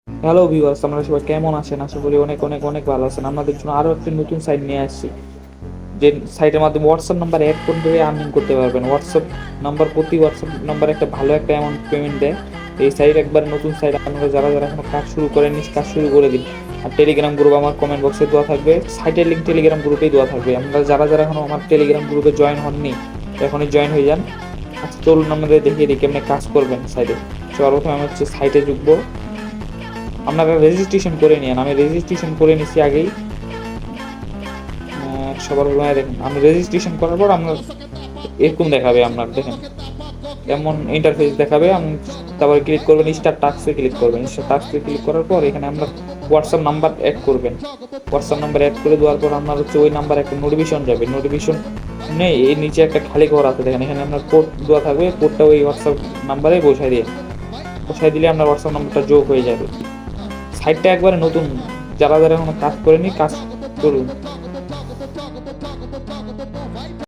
Hello viewers, আপনারা সবাই কেমন আছেন? আশা করি অনেক অনেক অনেক ভালো আছেন। আপনাদের জন্য আরো একটি নতুন সাইট নিয়ে আসছি, যে সাইটের মাধ্যমে হোয়াটসঅ্যাপ নাম্বার অ্যাড করে আর্নিং করতে পারবেন। হোয়াটসঅ্যাপ নাম্বার, প্রতি হোয়াটসঅ্যাপ নাম্বার একটা ভালো একটা অ্যামাউন্ট পেমেন্ট দেয়। এই সাইট একবার নতুন সাইট, আপনারা যারা যারা এখনো কাজ শুরু করেননি কাজ শুরু করে দিন। আর টেলিগ্রাম গ্রুপ আমার কমেন্ট বক্সে দেওয়া থাকবে, সাইটের লিঙ্ক টেলিগ্রাম গ্রুপেই দেওয়া থাকবে। আপনারা যারা যারা এখনো আমার টেলিগ্রাম গ্রুপে জয়েন হননি, এখনই জয়েন হয়ে যান। আচ্ছা চলুন আমাদের দেখিয়ে দিই কেমনে কাজ করবেন সাইটে। সর্বপ্রথমে আমি হচ্ছে সাইটে ঢুকবো। আপনারা রেজিস্ট্রেশন করে নিন, আমি রেজিস্ট্রেশন করে নিছি আগেই। সবার প্রথমে দেখেন, আমি রেজিস্ট্রেশন করার পর আপনার এরকম দেখাবে, আপনার দেখেন এমন ইন্টারফেস দেখাবে। আমি তারপরে ক্লিক করবেন স্টার টাস্কে, ক্লিক করবেন স্টার টাস্কে ক্লিক করার পর এখানে আপনার হোয়াটসঅ্যাপ নাম্বার অ্যাড করবেন। হোয়াটসঅ্যাপ নাম্বার অ্যাড করে দেওয়ার পর আপনার হচ্ছে ওই নাম্বার একটা নোটিফিকেশন যাবে। নোটিফিকেশন নেই, এই নিচে একটা খালি ঘর আছে দেখেন, এখানে আপনার কোড দেওয়া থাকবে। কোডটা ওই হোয়াটসঅ্যাপ নাম্বারে বসাই দিলে আপনার হোয়াটসঅ্যাপ নাম্বারটা যোগ হয়ে যাবে। সাইটটা একবারে নতুন, যারা যারা এখনো কাজ করেনি কাজ করুন।